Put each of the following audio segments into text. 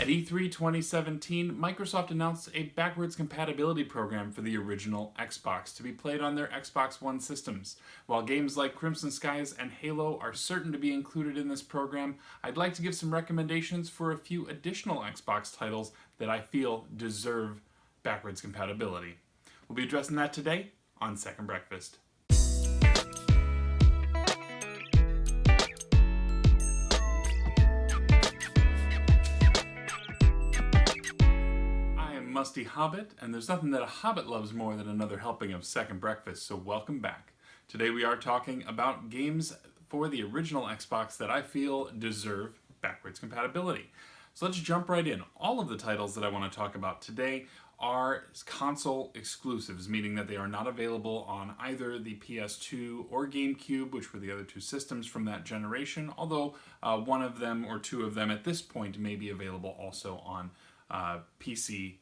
At E3 2017, Microsoft announced a backwards compatibility program for the original Xbox to be played on their Xbox One systems. While games like Crimson Skies and Halo are certain to be included in this program, I'd like to give some recommendations for a few additional Xbox titles that I feel deserve backwards compatibility. We'll be addressing that today on Second Breakfast. Musty Hobbit, and there's nothing that a hobbit loves more than another helping of Second Breakfast, so welcome back. Today we are talking about games for the original Xbox that I feel deserve backwards compatibility. So let's jump right in. All of the titles that I want to talk about today are console exclusives, meaning that they are not available on either the PS2 or GameCube, which were the other two systems from that generation, although one of them or two of them at this point may be available also on PC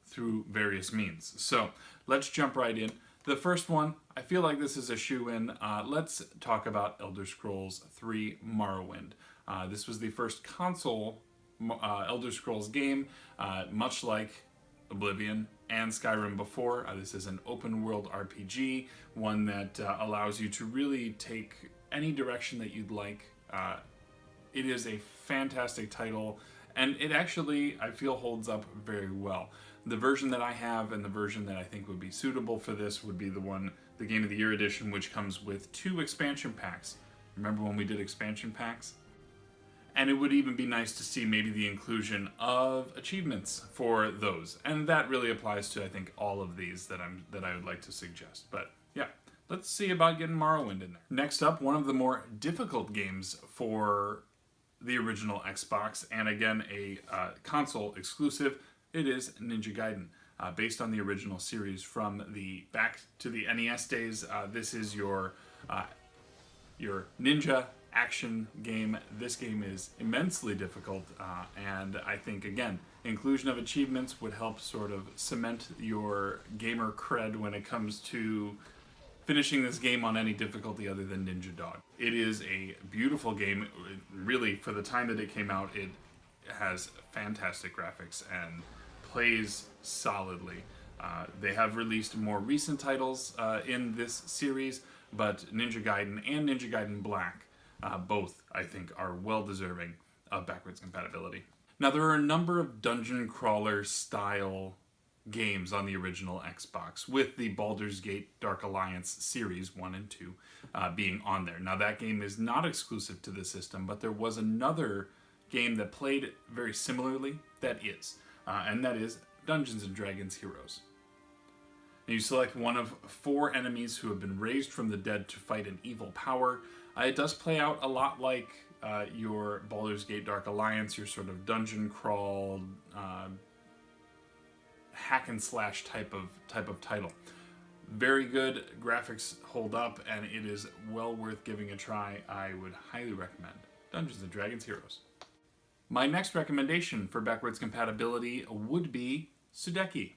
through various means. So let's jump right in. The first one, I feel like this is a shoo-in. Let's talk about Elder Scrolls 3 Morrowind. This was the first console Elder Scrolls game, much like Oblivion and Skyrim before. This is an open world RPG, one that allows you to really take any direction that you'd like. It is a fantastic title, and it actually, I feel, holds up very well. The version that I have and the version that I think would be suitable for this would be the Game of the Year edition, which comes with 2 expansion packs. Remember when we did expansion packs? And it would even be nice to see maybe the inclusion of achievements for those. And that really applies to, I think, all of these that I would like to suggest. But yeah, let's see about getting Morrowind in there. Next up, one of the more difficult games for the original Xbox, and again a console exclusive. It is Ninja Gaiden, based on the original series from the back to the NES days. This is your ninja action game. This game is immensely difficult, and I think, again, inclusion of achievements would help sort of cement your gamer cred when it comes to finishing this game on any difficulty other than Ninja Dog. It is a beautiful game. Really, for the time that it came out, it has fantastic graphics and plays solidly. They have released more recent titles in this series, but Ninja Gaiden and Ninja Gaiden Black, both, I think, are well deserving of backwards compatibility. Now, there are a number of dungeon crawler style games on the original Xbox, with the Baldur's Gate Dark Alliance series 1 and 2 being on there. Now, that game is not exclusive to the system, but there was another game that played very similarly that is, and that is Dungeons & Dragons Heroes. And you select one of 4 enemies who have been raised from the dead to fight an evil power. It does play out a lot like your Baldur's Gate Dark Alliance, your sort of dungeon crawl, hack and slash type of title. Very good, graphics hold up, and it is well worth giving a try. I would highly recommend Dungeons & Dragons Heroes. My next recommendation for backwards compatibility would be Sudeki.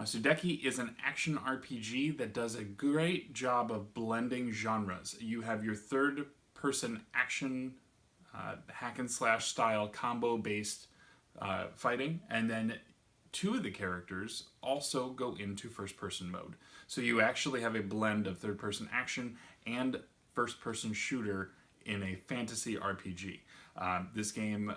Sudeki is an action RPG that does a great job of blending genres. You have your third-person action hack and slash style combo-based fighting, and then 2 of the characters also go into first-person mode. So you actually have a blend of third-person action and first-person shooter in a fantasy RPG. This game,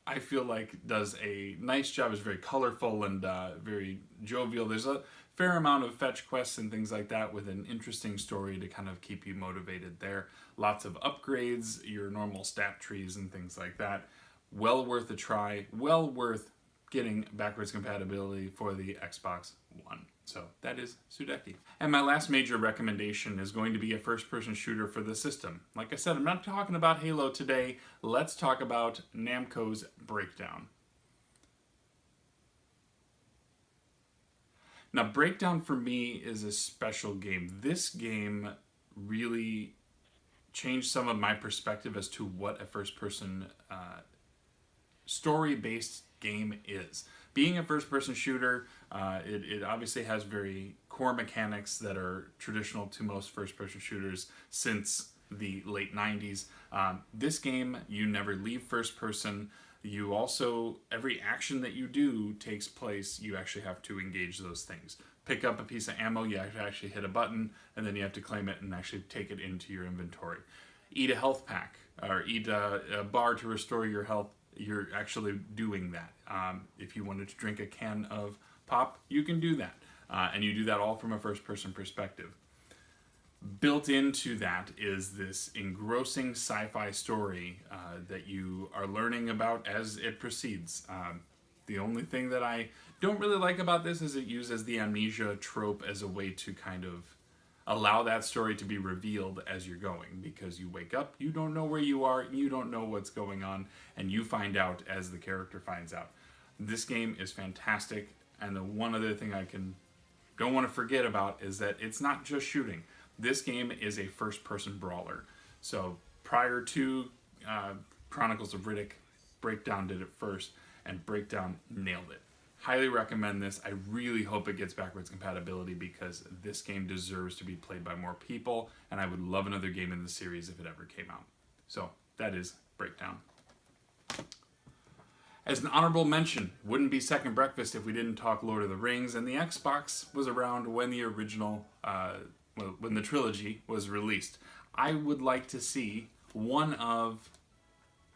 I feel like, does a nice job. It's very colorful and very jovial. There's a fair amount of fetch quests and things like that with an interesting story to kind of keep you motivated there. Lots of upgrades, your normal stat trees and things like that. Well worth a try. Well worth getting backwards compatibility for the Xbox One. So that is Sudeki. And my last major recommendation is going to be a first-person shooter for the system. Like I said, I'm not talking about Halo today. Let's talk about Namco's Breakdown. Now, Breakdown for me is a special game. This game really changed some of my perspective as to what a first-person story-based game is. Being a first-person shooter, it obviously has very core mechanics that are traditional to most first-person shooters since the late 90s. This game, you never leave first person. You also, every action that you do takes place, you actually have to engage those things. Pick up a piece of ammo, you have to actually hit a button, and then you have to claim it and actually take it into your inventory. Eat a health pack, or eat a bar to restore your health, you're actually doing that. If you wanted to drink a can of pop, you can do that. And you do that all from a first-person perspective. Built into that is this engrossing sci-fi story that you are learning about as it proceeds. The only thing that I don't really like about this is it uses the amnesia trope as a way to kind of allow that story to be revealed as you're going, because you wake up, you don't know where you are, you don't know what's going on, and you find out as the character finds out. This game is fantastic, and the one other thing don't want to forget about is that it's not just shooting. This game is a first-person brawler. So prior to Chronicles of Riddick, Breakdown did it first, and Breakdown nailed it. Highly recommend this. I really hope it gets backwards compatibility, because this game deserves to be played by more people, and I would love another game in the series if it ever came out. So that is Breakdown. As an honorable mention, wouldn't be Second Breakfast if we didn't talk Lord of the Rings, and the Xbox was around when the original, when the trilogy was released. I would like to see one of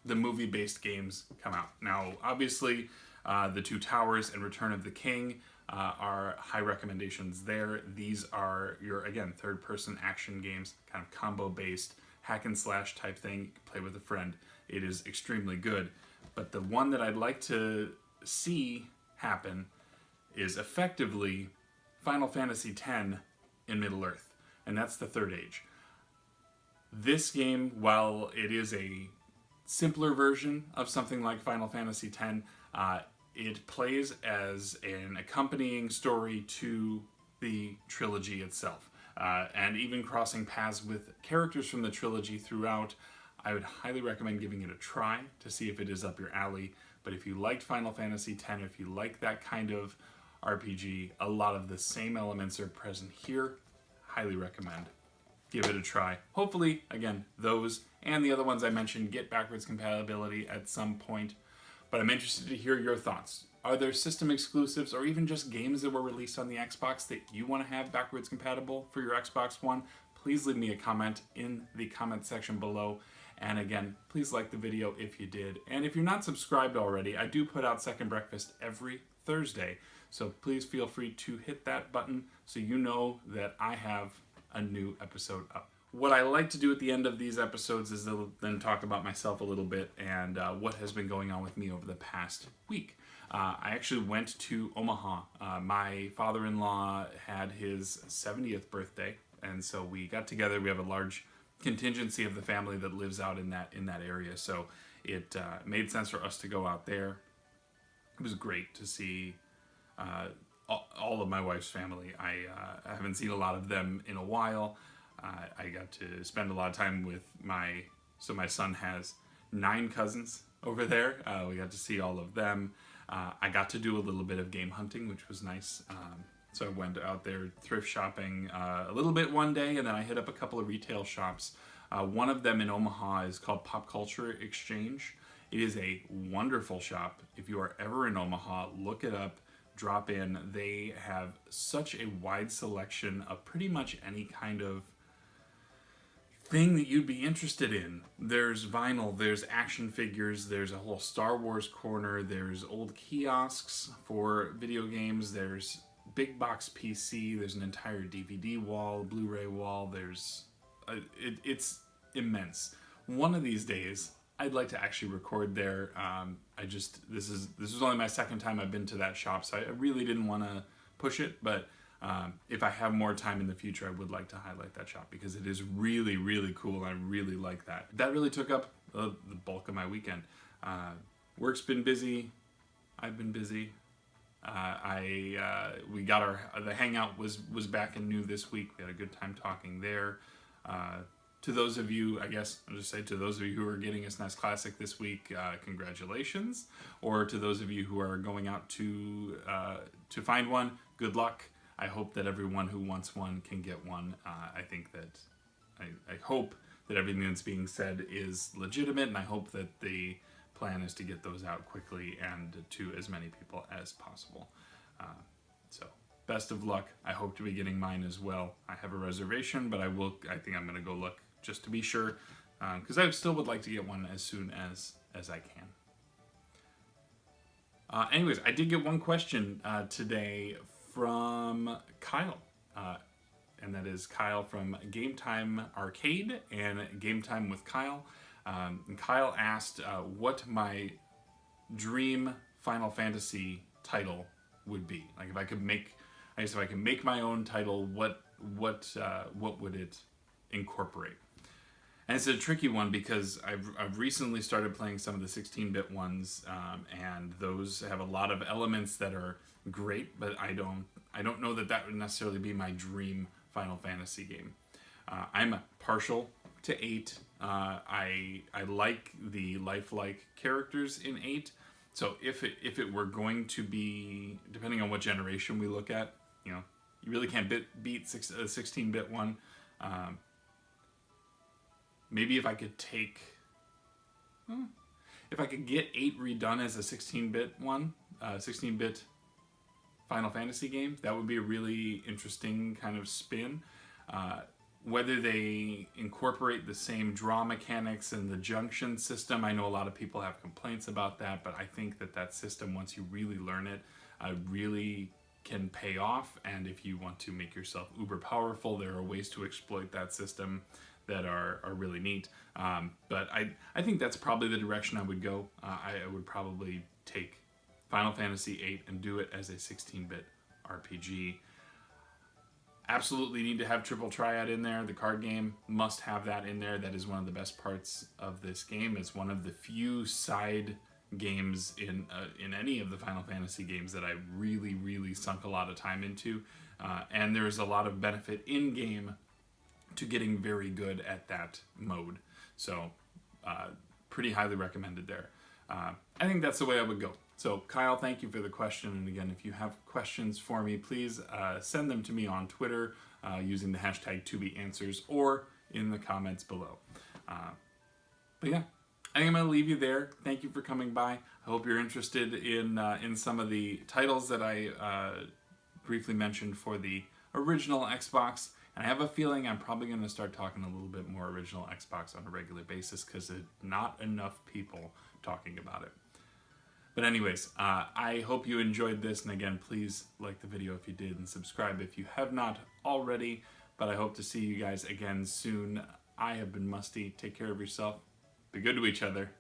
the movie-based games come out. Now, obviously, The Two Towers and Return of the King are high recommendations there. These are your, again, third-person action games, kind of combo-based, hack-and-slash type thing. You can play with a friend. It is extremely good. But the one that I'd like to see happen is effectively Final Fantasy X in Middle-earth, and that's the Third Age. This game, while it is a simpler version of something like Final Fantasy X, it plays as an accompanying story to the trilogy itself. And even crossing paths with characters from the trilogy throughout, I would highly recommend giving it a try to see if it is up your alley. But if you liked Final Fantasy X, if you like that kind of RPG, a lot of the same elements are present here. Highly recommend. Give it a try. Hopefully, again, those and the other ones I mentioned get backwards compatibility at some point. But I'm interested to hear your thoughts. Are there system exclusives or even just games that were released on the Xbox that you want to have backwards compatible for your Xbox One? Please leave me a comment in the comment section below. And again, please like the video if you did. And if you're not subscribed already, I do put out Second Breakfast every Thursday. So please feel free to hit that button so you know that I have a new episode up. What I like to do at the end of these episodes is then talk about myself a little bit and what has been going on with me over the past week. I actually went to Omaha. My father-in-law had his 70th birthday, and so we got together. We have a large contingency of the family that lives out in that area, so it made sense for us to go out there. It was great to see all of my wife's family. I haven't seen a lot of them in a while. I got to spend a lot of time with my son has 9 cousins over there. We got to see all of them. I got to do a little bit of game hunting, which was nice. So I went out there thrift shopping a little bit one day, and then I hit up a couple of retail shops. One of them in Omaha is called Pop Culture Exchange. It is a wonderful shop. If you are ever in Omaha, look it up, drop in. They have such a wide selection of pretty much any kind of thing that you'd be interested in. There's vinyl, there's action figures, there's a whole Star Wars corner, there's old kiosks for video games, there's big box PC, there's an entire DVD wall, Blu-ray wall, it's immense. One of these days, I'd like to actually record there. This is only my second time I've been to that shop, so I really didn't want to push it, but if I have more time in the future, I would like to highlight that shop because it is really, really cool. I really like that. That really took up the bulk of my weekend. Work's been busy. I've been busy. We got the hangout was back and new this week. We had a good time talking there. To those of you, I guess I'll just say to those of you who are getting a SNES Classic this week, congratulations. Or to those of you who are going out to find one, good luck. I hope that everyone who wants one can get one. I hope that everything that's being said is legitimate, and I hope that the plan is to get those out quickly and to as many people as possible. So best of luck. I hope to be getting mine as well. I have a reservation, but I think I'm going to go look just to be sure, because I still would like to get one as soon as I can. Anyways, I did get one question today from Kyle, and that is Kyle from Game Time Arcade and Game Time with Kyle. And Kyle asked what my dream Final Fantasy title would be. Like if I could make my own title, what would it incorporate? And it's a tricky one because I've recently started playing some of the 16-bit ones, and those have a lot of elements that are great, but I don't know that would necessarily be my dream Final Fantasy game. I'm partial to 8. I like the lifelike characters in 8. So if it were going to be, depending on what generation we look at, you really can't beat a 16-bit one. Maybe if I could get 8 redone as a 16-bit one, 16-bit Final Fantasy game, that would be a really interesting kind of spin. Whether they incorporate the same draw mechanics and the junction system, I know a lot of people have complaints about that, but I think that system, once you really learn it, really can pay off. And if you want to make yourself uber powerful, there are ways to exploit that system that are really neat. But I think that's probably the direction I would go. I would probably take Final Fantasy VIII and do it as a 16-bit RPG. Absolutely need to have Triple Triad in there. The card game must have that in there. That is one of the best parts of this game. It's one of the few side games in any of the Final Fantasy games that I really, really sunk a lot of time into. And there's a lot of benefit in-game to getting very good at that mode. So pretty highly recommended there. I think that's the way I would go. So Kyle, thank you for the question. And again, if you have questions for me, please send them to me on Twitter using the hashtag #ToBeAnswers or in the comments below. But yeah, I think I'm going to leave you there. Thank you for coming by. I hope you're interested in some of the titles that I briefly mentioned for the original Xbox. And I have a feeling I'm probably going to start talking a little bit more original Xbox on a regular basis because there's not enough people talking about it. But anyways, I hope you enjoyed this. And again, please like the video if you did and subscribe if you have not already. But I hope to see you guys again soon. I have been Musty. Take care of yourself. Be good to each other.